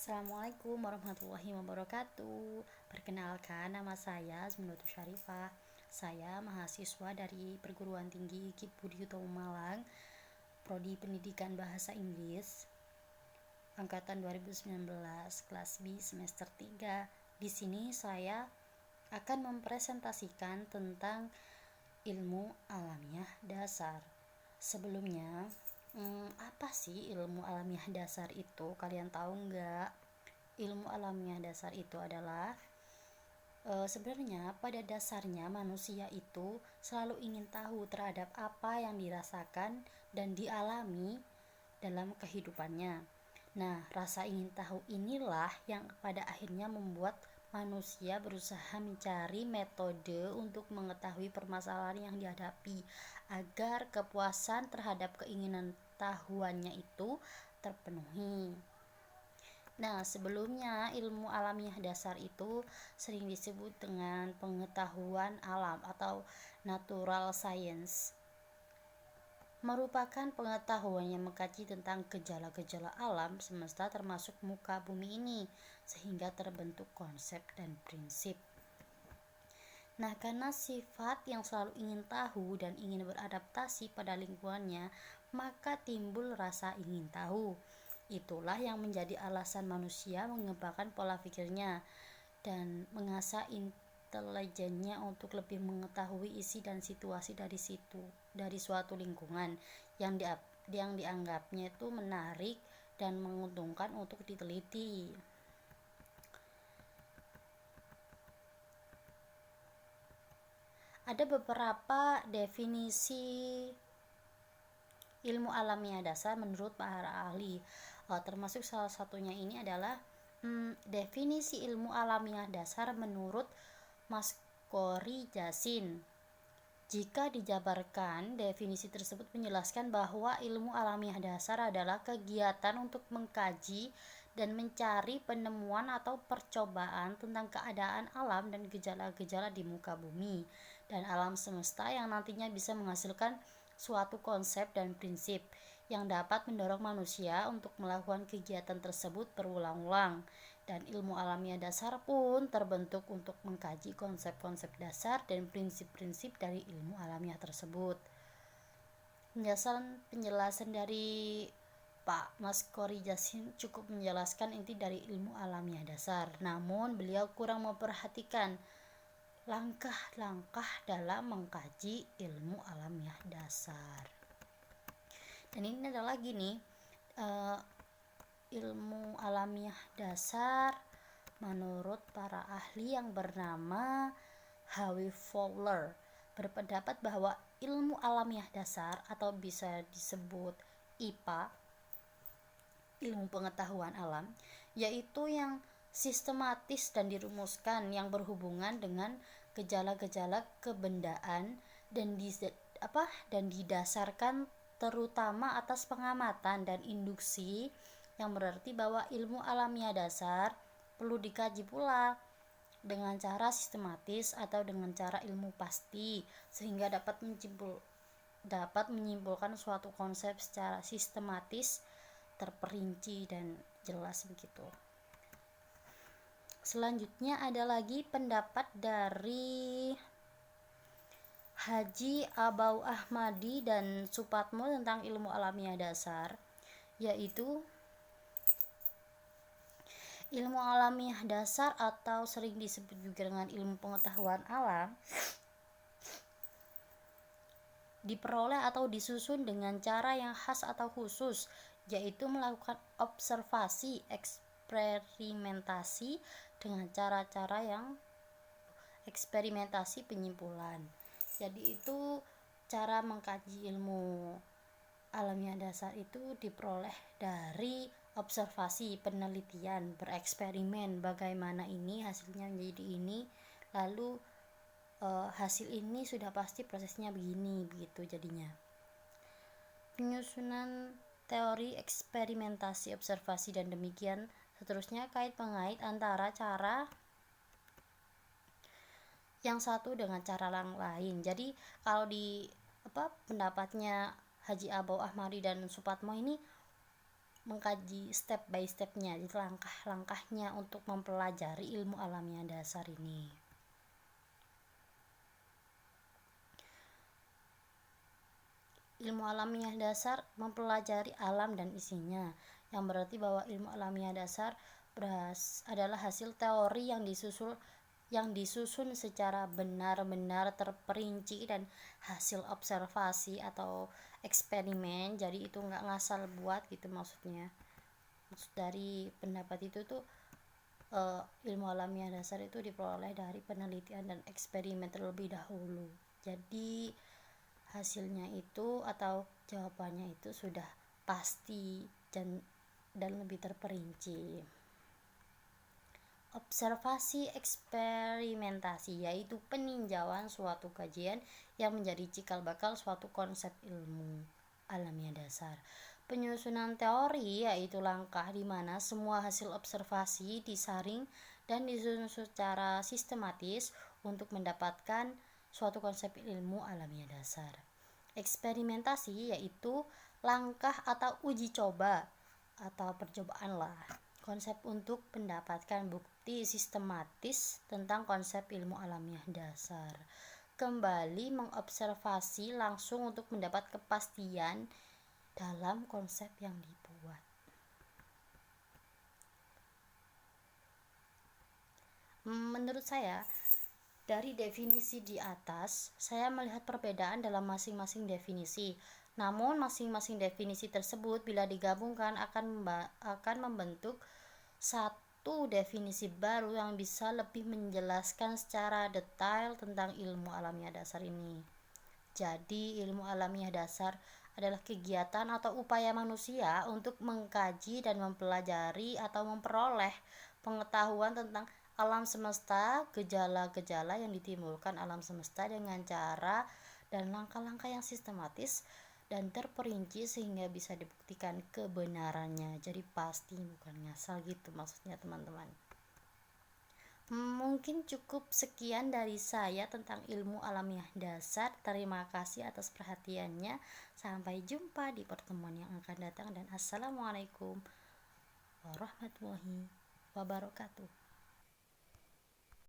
Assalamualaikum warahmatullahi wabarakatuh. Perkenalkan, nama saya Azminatu Syarifah. Saya mahasiswa dari Perguruan Tinggi Ki Budi Utomo Malang, Prodi Pendidikan Bahasa Inggris, angkatan 2019, kelas B semester 3. Di sini saya akan mempresentasikan tentang ilmu alamiah dasar. Sebelumnya, apa sih ilmu alamiah dasar itu? Kalian tahu nggak? Ilmu alamiah dasar itu adalah sebenarnya pada dasarnya manusia itu selalu ingin tahu terhadap apa yang dirasakan dan dialami dalam kehidupannya. Nah, rasa ingin tahu inilah yang pada akhirnya membuat manusia berusaha mencari metode untuk mengetahui permasalahan yang dihadapi agar kepuasan terhadap keinginan tahuannya itu terpenuhi. Nah, sebelumnya ilmu alamiah dasar itu sering disebut dengan pengetahuan alam atau natural science. Merupakan pengetahuan yang mengkaji tentang gejala-gejala alam semesta termasuk muka bumi ini, sehingga terbentuk konsep dan prinsip. Nah, karena sifat yang selalu ingin tahu dan ingin beradaptasi pada lingkungannya, maka timbul rasa ingin tahu. Itulah yang menjadi alasan manusia mengembangkan pola pikirnya dan mengasah intelijennya untuk lebih mengetahui isi dan situasi dari suatu lingkungan yang dianggapnya itu menarik dan menguntungkan untuk diteliti. Ada beberapa definisi ilmu alamiah dasar menurut para ahli, termasuk salah satunya ini adalah definisi ilmu alamiah dasar menurut Maskori Jasin. Jika dijabarkan, definisi tersebut menjelaskan bahwa ilmu alamiah dasar adalah kegiatan untuk mengkaji dan mencari penemuan atau percobaan tentang keadaan alam dan gejala-gejala di muka bumi dan alam semesta yang nantinya bisa menghasilkan suatu konsep dan prinsip yang dapat mendorong manusia untuk melakukan kegiatan tersebut berulang-ulang. Dan ilmu alamiah dasar pun terbentuk untuk mengkaji konsep-konsep dasar dan prinsip-prinsip dari ilmu alamiah tersebut. Penjelasan dari Pak Maskori Jasin cukup menjelaskan inti dari ilmu alamiah dasar. Namun beliau kurang memperhatikan langkah-langkah dalam mengkaji ilmu alamiah dasar. Dan ini adalah gini, ilmu alamiah dasar menurut para ahli yang bernama Howie Fowler berpendapat bahwa ilmu alamiah dasar atau bisa disebut IPA, ilmu pengetahuan alam, yaitu yang sistematis dan dirumuskan yang berhubungan dengan gejala-gejala kebendaan dan didasarkan terutama atas pengamatan dan induksi, yang berarti bahwa ilmu alamiah dasar perlu dikaji pula dengan cara sistematis atau dengan cara ilmu pasti sehingga dapat menyimpulkan suatu konsep secara sistematis, terperinci dan jelas begitu. Selanjutnya ada lagi pendapat dari Haji Abau Ahmadi dan Supatmo tentang ilmu alamiah dasar, yaitu ilmu alamiah dasar atau sering disebut juga dengan ilmu pengetahuan alam diperoleh atau disusun dengan cara yang khas atau khusus, yaitu melakukan observasi, eksperimentasi dengan cara-cara yang eksperimentasi penyimpulan. Jadi itu cara mengkaji ilmu alamiah dasar itu diperoleh dari observasi, penelitian, bereksperimen bagaimana ini hasilnya menjadi ini, lalu hasil ini sudah pasti prosesnya begini begitu jadinya. Penyusunan teori eksperimentasi, observasi dan demikian seterusnya kait mengait antara cara yang satu dengan cara yang lain. Jadi kalau di pendapatnya Haji Abau Ahmadi dan Supatmo ini mengkaji step by stepnya, jadi langkah-langkahnya untuk mempelajari ilmu alamiah dasar ini. Ilmu alamiah dasar mempelajari alam dan isinya, yang berarti bahwa ilmu alamiah dasar adalah hasil teori yang disusun secara benar-benar terperinci dan hasil observasi atau eksperimen. Jadi itu nggak ngasal buat gitu maksudnya. Maksud dari pendapat itu tuh ilmu alamiah dasar itu diperoleh dari penelitian dan eksperimen terlebih dahulu. Jadi hasilnya itu atau jawabannya itu sudah pasti dan lebih terperinci. Observasi eksperimentasi yaitu peninjauan suatu kajian yang menjadi cikal bakal suatu konsep ilmu alamiah dasar. Penyusunan teori yaitu langkah di mana semua hasil observasi disaring dan disusun secara sistematis untuk mendapatkan suatu konsep ilmu alamiah dasar. Eksperimentasi yaitu langkah atau uji coba atau percobaan lah, konsep untuk mendapatkan bukti sistematis tentang konsep ilmu alamiah dasar. Kembali mengobservasi langsung untuk mendapat kepastian dalam konsep yang dibuat. Menurut saya, dari definisi di atas, saya melihat perbedaan dalam masing-masing definisi. Namun, masing-masing definisi tersebut bila digabungkan akan membentuk satu definisi baru yang bisa lebih menjelaskan secara detail tentang ilmu alamiah dasar ini. Jadi, ilmu alamiah dasar adalah kegiatan atau upaya manusia untuk mengkaji dan mempelajari atau memperoleh pengetahuan tentang alam semesta, gejala-gejala yang ditimbulkan alam semesta dengan cara dan langkah-langkah yang sistematis dan terperinci sehingga bisa dibuktikan kebenarannya. Jadi pasti bukan ngasal gitu maksudnya teman-teman. Mungkin cukup sekian dari saya tentang ilmu alamiah dasar. Terima kasih atas perhatiannya. Sampai jumpa di pertemuan yang akan datang dan assalamualaikum warahmatullahi wabarakatuh.